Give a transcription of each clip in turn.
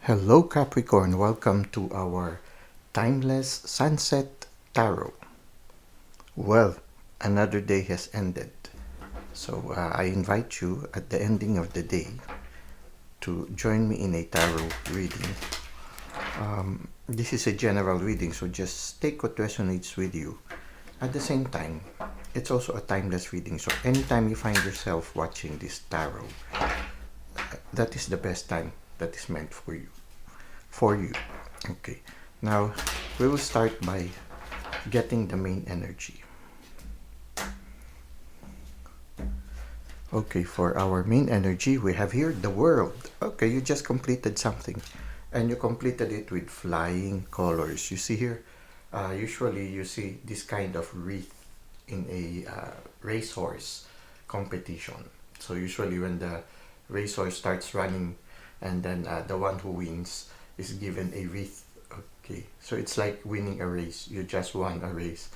Hello Capricorn, welcome to our Timeless Sunset Tarot. Well, another day has ended. So I invite you at the ending of the day to join me in a tarot reading. This is a general reading, so just take what resonates with you. At the same time, it's also a timeless reading, so anytime you find yourself watching this tarot, that is the best time that is meant for you. Okay, now we will start by getting the main energy. Okay, for our main energy, we have here the world. Okay, you just completed something, and you completed it with flying colors. You see here, usually you see this kind of wreath in a racehorse competition. So usually when the racehorse starts running, and then the one who wins is given a wreath. Okay, so it's like winning a race. You just won a race.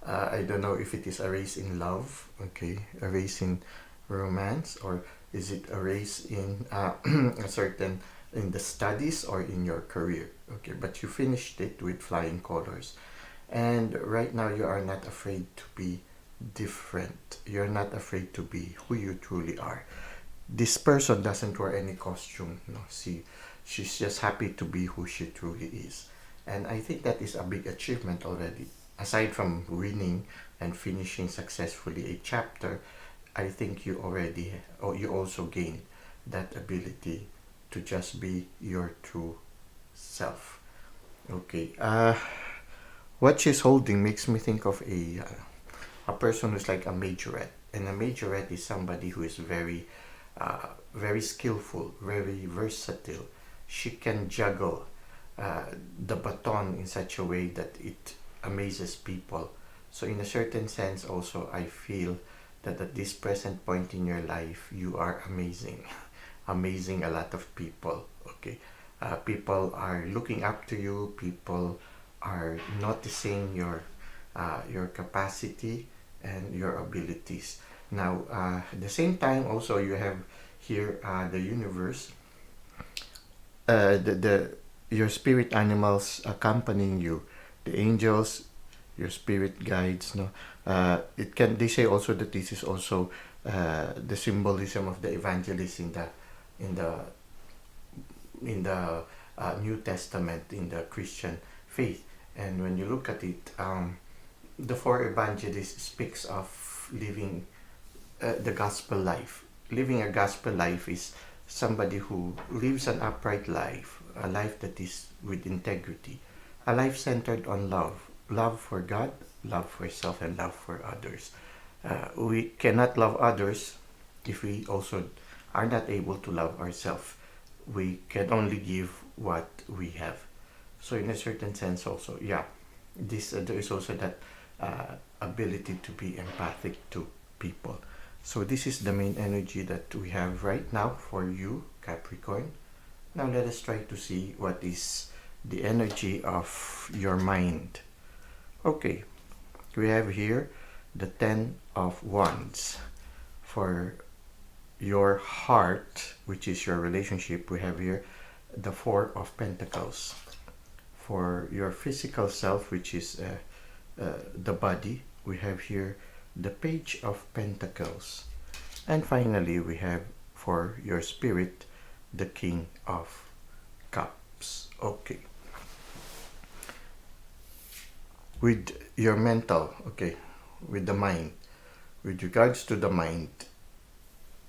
I don't know if it is a race in love, okay, a race in romance, or is it a race in a certain in the studies or in your career. Okay, but you finished it with flying colors, and right now you are not afraid to be different. You're not afraid to be who you truly are. This person doesn't wear any costume. No, see, she's just happy to be who she truly is, and I think that is a big achievement already. Aside from winning and finishing successfully a chapter, I think you already, or you also gain that ability to just be your true self. Okay, what she's holding makes me think of a person who's like a majorette, and a majorette is somebody who is very skillful, very versatile. She can juggle the baton in such a way that it amazes people. So in a certain sense also, I feel that at this present point in your life, you are amazing. Amazing a lot of people. Okay, people are looking up to you. People are noticing your capacity and your abilities. Now, at the same time, also you have here the universe, the your spirit animals accompanying you, the angels, your spirit guides. No, it can. They say also that this is also the symbolism of the evangelist in the in the New Testament, in the Christian faith. And when you look at it, the four evangelists speaks of living the gospel life. Living a gospel life is somebody who lives an upright life, a life that is with integrity, a life centered on love, love for God, love for self, and love for others. We cannot love others if we also are not able to love ourselves. We can only give what we have. So in a certain sense also, yeah, this there is also that ability to be empathic to people. So this is the main energy that we have right now for you, Capricorn. Now let us try to see what is the energy of your mind. Okay, we have here the Ten of Wands. For your heart, which is your relationship, we have here the Four of Pentacles. For your physical self, which is the body, we have here the Page of Pentacles. And finally, we have for your spirit, the King of Cups. Okay. With your mental, okay, with the mind, with regards to the mind,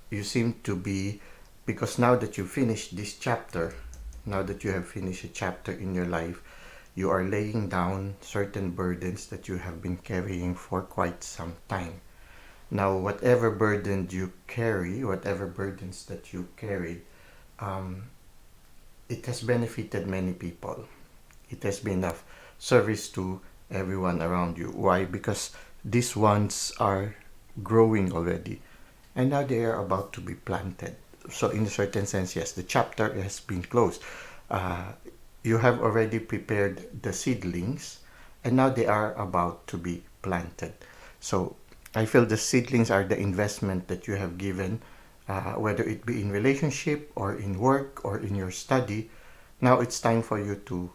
you seem to be, because now that you finished this chapter, now that you have finished a chapter in your life, you are laying down certain burdens that you have been carrying for quite some time. Now, whatever burden you carry, whatever burdens that you carry, it has benefited many people. It has been of service to everyone around you. Why? Because these ones are growing already, and now they are about to be planted. So in a certain sense, yes, the chapter has been closed. You have already prepared the seedlings, and now they are about to be planted. So I feel the seedlings are the investment that you have given, whether it be in relationship or in work or in your study. Now it's time for you to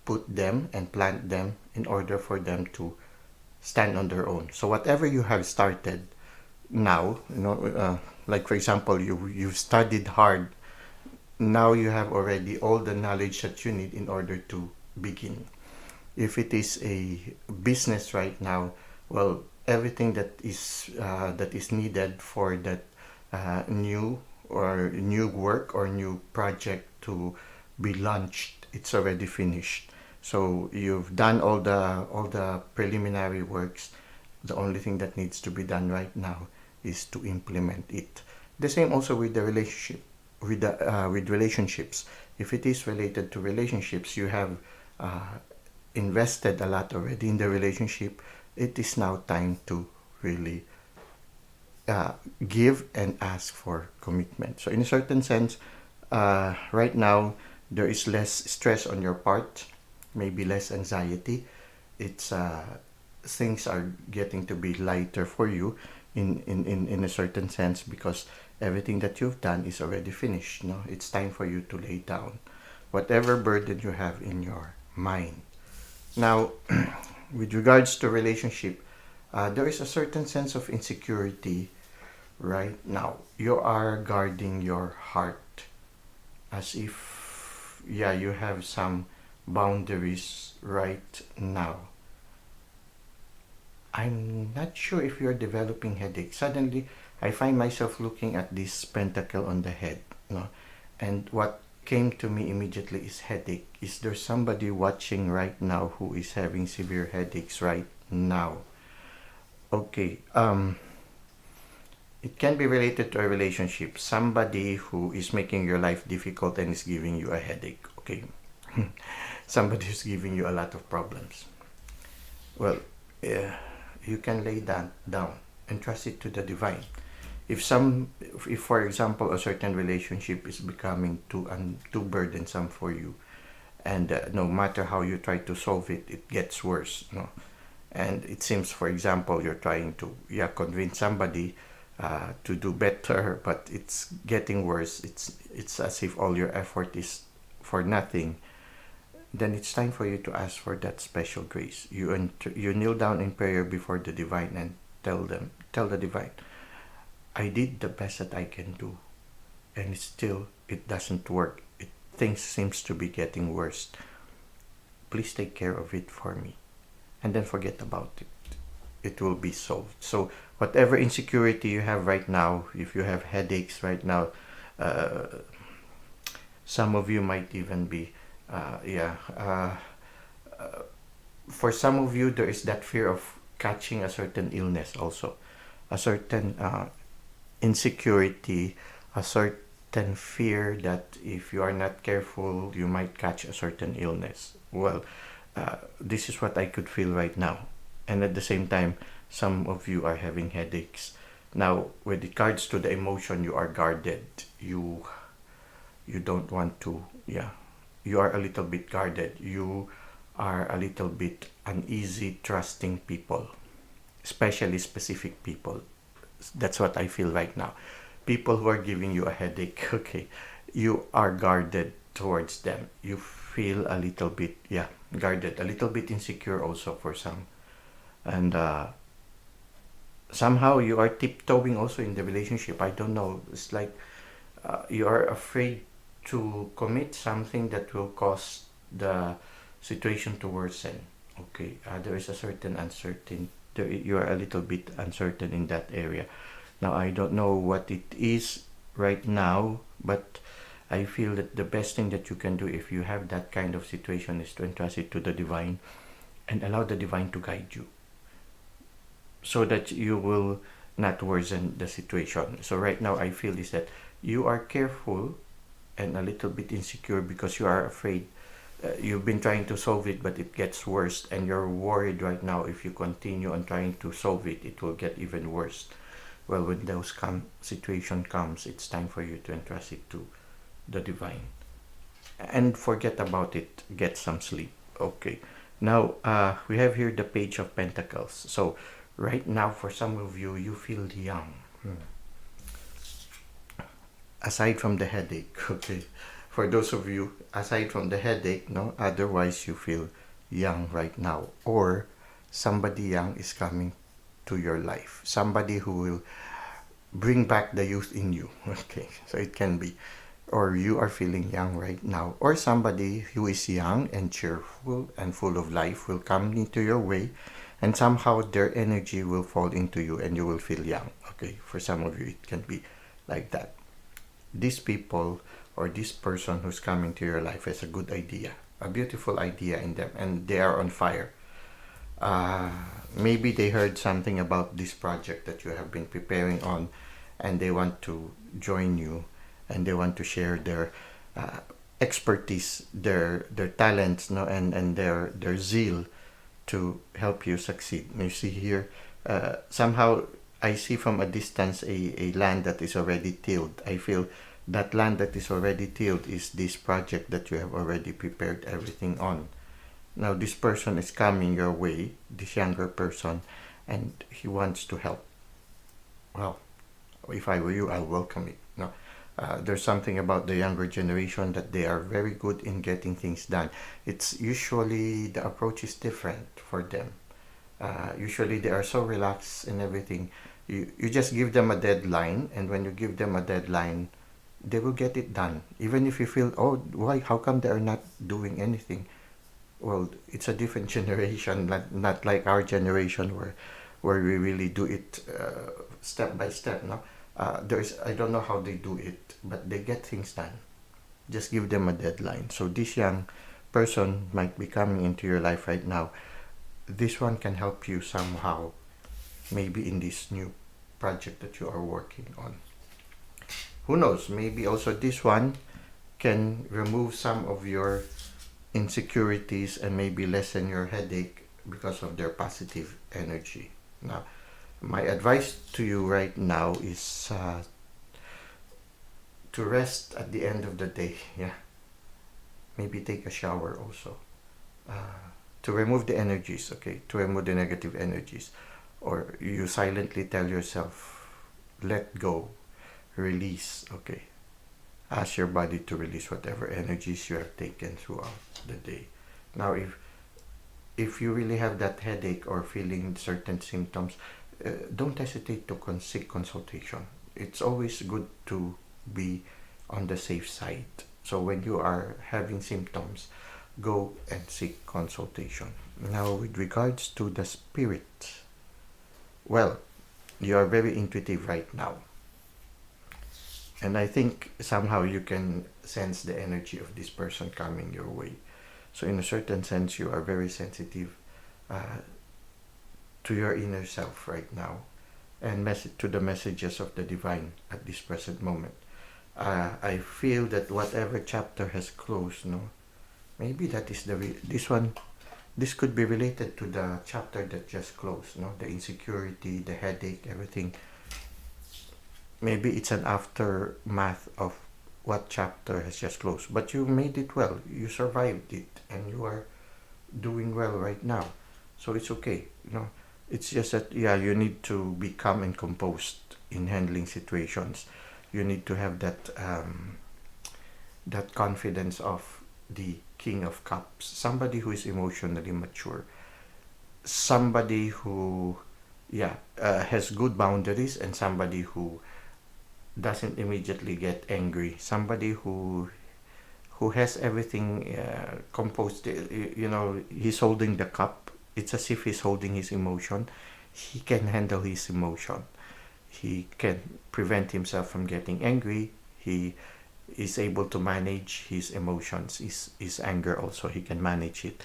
put them and plant them in order for them to stand on their own. So whatever you have started now, like for example, you've studied hard. Now you have already all the knowledge that you need in order to begin. If it is a business right now, well, everything that is needed for that new work or new project to be launched, it's already finished. So you've done all the preliminary works. The only thing that needs to be done right now is to implement it. The same also with the relationship, with relationships. If it is related to relationships, you have invested a lot already in the relationship. It is now time to really give and ask for commitment. So in a certain sense, right now there is less stress on your part, maybe less anxiety. It's things are getting to be lighter for you in a certain sense, because everything that you've done is already finished. No, it's time for you to lay down whatever burden you have in your mind. Now, with regards to relationship, there is a certain sense of insecurity right now. You are guarding your heart as if, yeah, you have some boundaries right now. I'm not sure if you're developing headache. Suddenly, I find myself looking at this pentacle on the head, and what came to me immediately is headache. Is there somebody watching right now who is having severe headaches right now? Okay, it can be related to a relationship. Somebody who is making your life difficult and is giving you a headache. Okay, somebody who's giving you a lot of problems. Well, you can lay that down and trust it to the divine. If for example a certain relationship is becoming too burdensome for you, and no matter how you try to solve it, it gets worse. No, and it seems, for example, you're trying to convince somebody to do better, but it's getting worse. It's as if all your effort is for nothing. Then it's time for you to ask for that special grace. You kneel down in prayer before the divine and tell the divine, I did the best that I can do, and still it doesn't work. Things seems to be getting worse. Please take care of it for me, and then forget about it. It will be solved. So whatever insecurity you have right now, if you have headaches right now, some of you might even be, for some of you there is that fear of catching a certain illness also, a certain insecurity, a certain fear that if you are not careful, you might catch a certain illness. Well, this is what I could feel right now. And at the same time, some of you are having headaches. Now, with regards to the emotion, you are guarded. You don't want to, you are a little bit guarded. You are a little bit uneasy trusting people, especially specific people. That's what I feel right now. People who are giving you a headache, okay, you are guarded towards them. You feel a little bit, guarded, a little bit insecure also for some. And somehow you are tiptoeing also in the relationship. I don't know. It's like you are afraid to commit something that will cause the situation to worsen. Okay, there is a certain uncertainty. You are a little bit uncertain in that area. Now, I don't know what it is right now, but I feel that the best thing that you can do if you have that kind of situation is to entrust it to the divine and allow the divine to guide you, so that you will not worsen the situation. So right now I feel is that you are careful and a little bit insecure because you are afraid. You've been trying to solve it, but it gets worse, and you're worried right now if you continue on trying to solve it, it will get even worse. Well, when those situation comes, it's time for you to entrust it to the divine and forget about it. Get some sleep. Okay. Now we have here the Page of Pentacles. So right now, for some of you, you feel young. Aside from the headache, okay, for those of you, aside from the headache, no, otherwise you feel young right now, or somebody young is coming to your life, somebody who will bring back the youth in you. Okay, so it can be, or you are feeling young right now, or somebody who is young and cheerful and full of life will come into your way, and somehow their energy will fall into you and you will feel young. Okay, for some of you, it can be like that. These people or this person who's coming to your life has a good idea, a beautiful idea in them, and they are on fire. uh, Maybe they heard something about this project that you have been preparing on, and they want to join you, and they want to share their uh, expertise, their talents, no, and their zeal to help you succeed. You see here, somehow I see from a distance a land that is already tilled. I feel that land that is already tilled is this project that you have already prepared everything on. Now this person is coming your way, this younger person, and he wants to help. Well, if I were you, I'll welcome it. No, there's something about the younger generation that they are very good in getting things done. It's usually the approach is different for them. Usually they are so relaxed and everything. You just give them a deadline, and when you give them a deadline, they will get it done. Even if you feel, oh, why? How come they are not doing anything? Well, it's a different generation, not like our generation where we really do it step by step. No, there's I don't know how they do it, but they get things done. Just give them a deadline. So this young person might be coming into your life right now. This one can help you somehow, maybe in this new project that you are working on. Who knows? Maybe also this one can remove some of your insecurities and maybe lessen your headache because of their positive energy. Now, my advice to you right now is to rest at the end of the day. Yeah, maybe take a shower also, to remove the energies. Okay, to remove the negative energies, or you silently tell yourself, let go, release. Okay, ask your body to release whatever energies you have taken throughout the day. Now, if you really have that headache or feeling certain symptoms, don't hesitate to seek consultation. It's always good to be on the safe side. So when you are having symptoms, go and seek consultation. Now, with regards to the spirit, well, you are very intuitive right now. And I think somehow you can sense the energy of this person coming your way. So in a certain sense, you are very sensitive uh, to your inner self right now, and to the messages of the divine at this present moment. I feel that whatever chapter has closed, no, maybe that is this one. This could be related to the chapter that just closed, no, the insecurity, the headache, everything. Maybe it's an aftermath of what chapter has just closed, but you made it well, you survived it, and you are doing well right now, so it's okay. It's just that, yeah, you need to be calm and composed in handling situations. You need to have that confidence of the King of Cups, somebody who is emotionally mature, somebody who, yeah, has good boundaries, and somebody who doesn't immediately get angry, somebody who has everything composed. He's holding the cup. It's as if he's holding his emotion. He can handle his emotion. He can prevent himself from getting angry. He is able to manage his emotions, his anger also. He can manage it.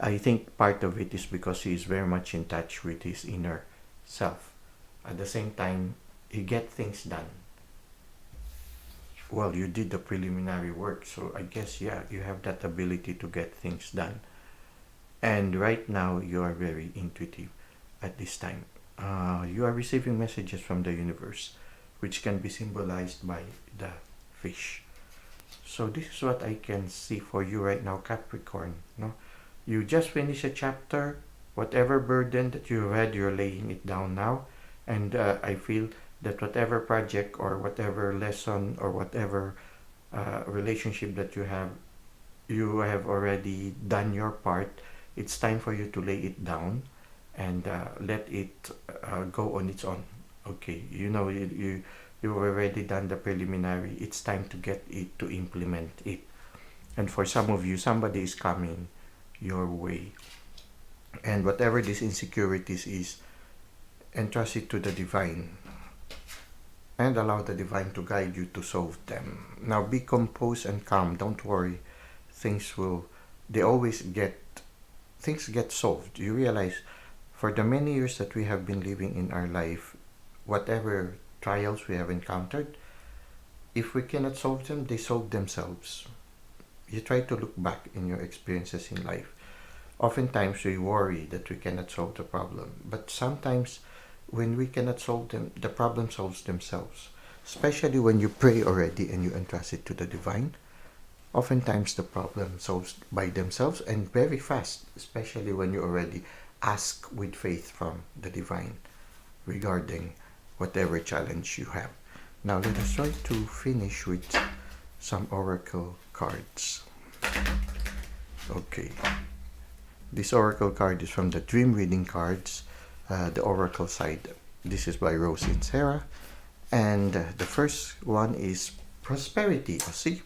I think part of it is because he is very much in touch with his inner self. At the same time, he gets things done. Well, you did the preliminary work, so I guess, yeah, you have that ability to get things done. And right now, you are very intuitive at this time. You are receiving messages from the universe, which can be symbolized by the fish. So this is what I can see for you right now, Capricorn. No, you just finished a chapter. Whatever burden that you had, you're laying it down now, and I feel that whatever project or whatever lesson or whatever relationship that you have already done your part. It's time for you to lay it down and let it go on its own. Okay, you've already done the preliminary. It's time to get it to implement it. And for some of you, somebody is coming your way, and whatever these insecurities is, entrust it to the divine and allow the divine to guide you to solve them. Now be composed and calm. Don't worry. Things will, they always get, things get solved. You realize for the many years that we have been living in our life, whatever trials we have encountered, if we cannot solve them, they solve themselves. You try to look back in your experiences in life. Oftentimes we worry that we cannot solve the problem, but sometimes when we cannot solve them, the problem solves themselves. Especially when you pray already and you entrust it to the divine, oftentimes the problem solves by themselves and very fast, especially when you already ask with faith from the divine regarding whatever challenge you have. Now let us try to finish with some oracle cards. Okay. This oracle card is from the Dream Reading Cards, the oracle side. This is by Inserra. And the first one is prosperity. See?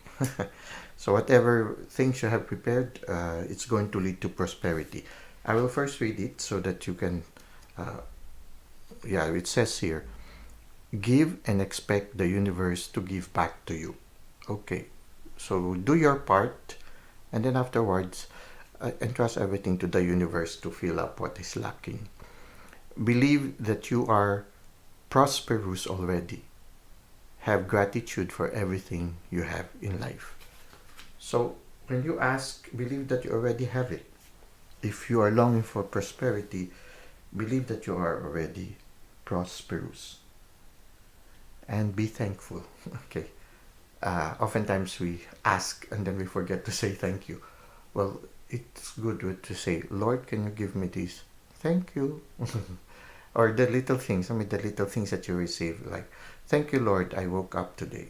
So whatever things you have prepared, it's going to lead to prosperity. I will first read it so that you can, it says here, give and expect the universe to give back to you. Okay, so do your part, and then afterwards, entrust everything to the universe to fill up what is lacking. Believe that you are prosperous already. Have gratitude for everything you have in life. So when you ask, believe that you already have it. If you are longing for prosperity, believe that you are already prosperous. And be thankful. Okay. Oftentimes we ask and then we forget to say thank you. Well, it's good to say, Lord, can you give me this? Thank you. Or the little things, the little things that you receive, like, thank you, Lord, I woke up today.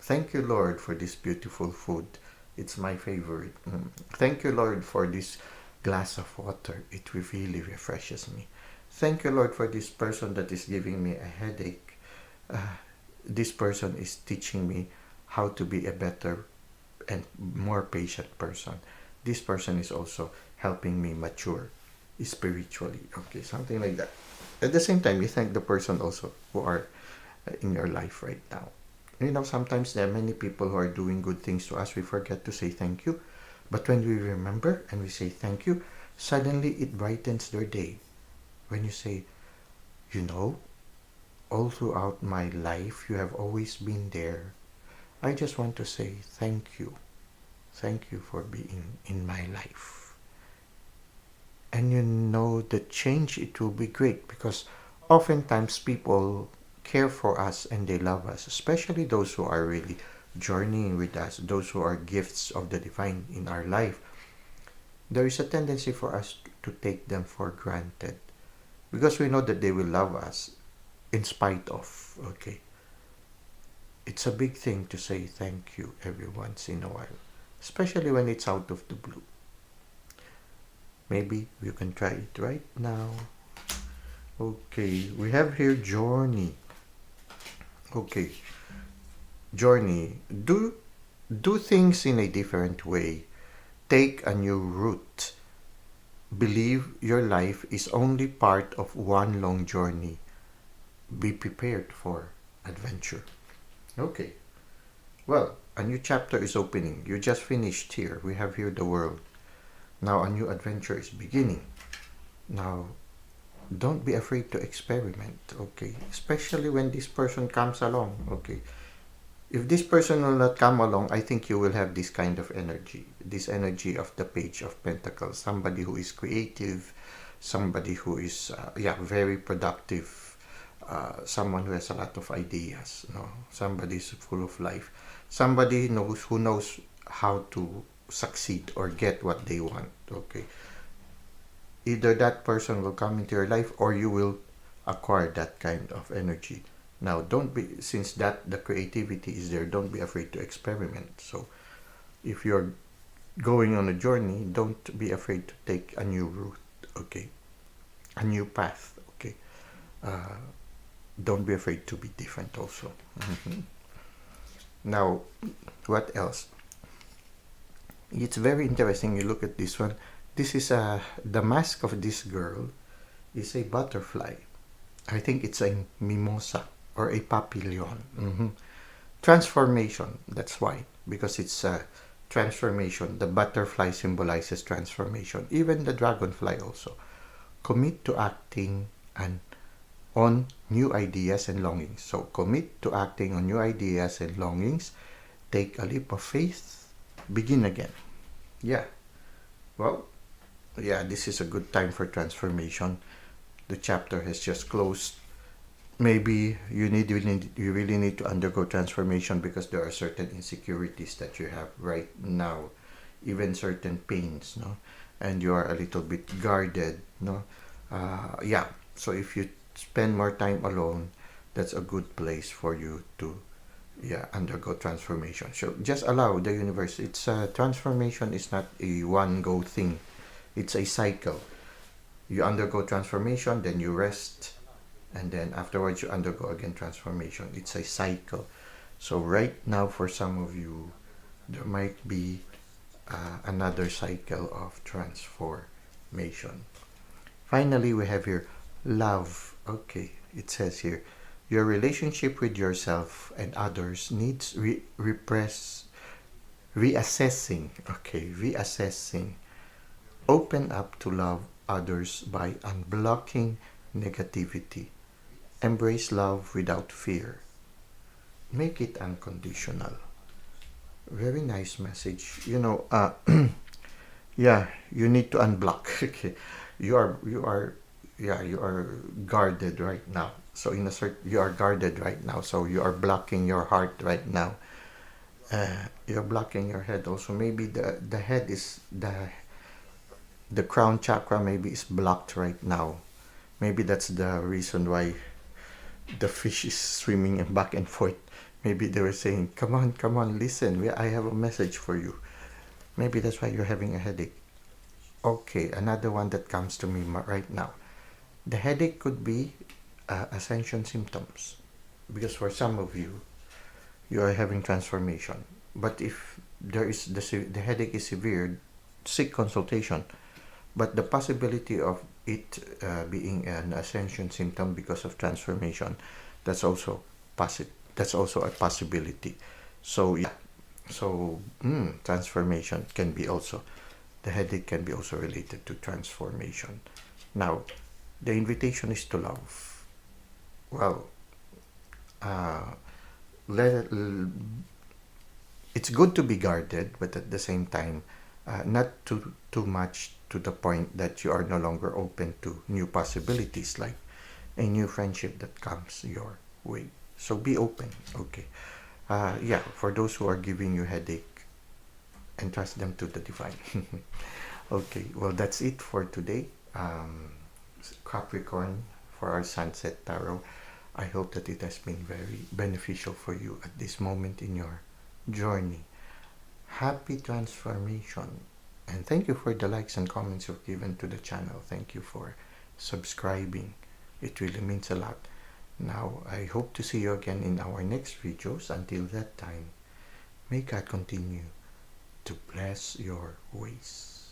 Thank you, Lord, for this beautiful food. It's my favorite. Thank you, Lord, for this glass of water. It really refreshes me. Thank you, Lord, for this person that is giving me a headache. This person is teaching me how to be a better and more patient person. This person is also helping me mature spiritually. Okay, something like that. At the same time, you thank the person also who are in your life right now. Sometimes there are many people who are doing good things to us. We forget to say thank you. But when we remember and we say thank you, suddenly it brightens their day. When you say, all throughout my life, you have always been there. I just want to say thank you. Thank you for being in my life. And the change, it will be great, because oftentimes people care for us and they love us, especially those who are really journeying with us, those who are gifts of the divine in our life. There is a tendency for us to take them for granted because we know that they will love us in spite of. Okay, it's a big thing to say thank you every once in a while, especially when it's out of the blue. Maybe you can try it right now. Okay, we have here Journey. Okay, Journey, do things in a different way. Take a new route. Believe your life is only part of one long journey. Be prepared for adventure. Okay, well, a new chapter is opening. You just finished here. We have here the world. Now a new adventure is beginning. Now, don't be afraid to experiment, okay? Especially when this person comes along, okay? If this person will not come along, I think you will have this kind of energy. This energy of the Page of Pentacles. Somebody who is creative, somebody who is, very productive, someone who has a lot of ideas, somebody is full of life. Somebody who knows how to succeed or get what they want, okay? Either that person will come into your life or you will acquire that kind of energy. Now, don't be, since that the creativity is there, don't be afraid to experiment. So if you're going on a journey, don't be afraid to take a new route, okay? A new path, okay? Uh, don't be afraid to be different also. Now, what else? It's very interesting. You look at this one. This is the mask of this girl is a butterfly. I think it's a mimosa or a papillon. Transformation. That's why, because it's a transformation. The butterfly symbolizes transformation. Even the dragonfly also. Commit to acting and on new ideas and longings. So commit to acting on new ideas and longings. Take a leap of faith. Begin again. Yeah. Well, yeah, this is a good time for transformation. The chapter has just closed. Maybe you really need to undergo transformation because there are certain insecurities that you have right now, even certain pains, no, and you are a little bit guarded, no. Yeah. So if you spend more time alone, that's a good place for you to, yeah, undergo transformation. So just allow the universe. It's transformation is not a one go thing. It's a cycle. You undergo transformation, then you rest, and then afterwards you undergo again transformation. It's a cycle. So right now, for some of you, there might be another cycle of transformation. Finally, we have here love. Okay, it says here, your relationship with yourself and others needs reassessing. Okay, reassessing. Open up to love others by unblocking negativity. Embrace love without fear. Make it unconditional. Very nice message. Yeah, you need to unblock. Okay, you are, yeah, you are guarded right now. So you are guarded right now. So you are blocking your heart right now. You're blocking your head also. Maybe the head is the crown chakra maybe is blocked right now. Maybe that's the reason why the fish is swimming and back and forth. Maybe they were saying, come on, listen. I have a message for you. Maybe that's why you're having a headache. Okay, another one that comes to me right now. The headache could be ascension symptoms. Because for some of you, you are having transformation. But if there is the headache is severe, seek consultation. But the possibility of it being an ascension symptom because of transformation, that's also that's also a possibility. So yeah, so transformation can be also, the headache can be also related to transformation. Now, the invitation is to love. Well, uh, let it's good to be guarded, but at the same time, not too much to the point that you are no longer open to new possibilities, like a new friendship that comes your way. So be open, okay? Yeah, for those who are giving you headache, entrust them to the divine. Okay, well, that's it for today. Capricorn, for our Sunset Tarot. I hope that it has been very beneficial for you at this moment in your journey. Happy transformation. And thank you for the likes and comments you've given to the channel. Thank you for subscribing. It really means a lot. Now, I hope to see you again in our next videos. Until that time, may God continue to bless your ways.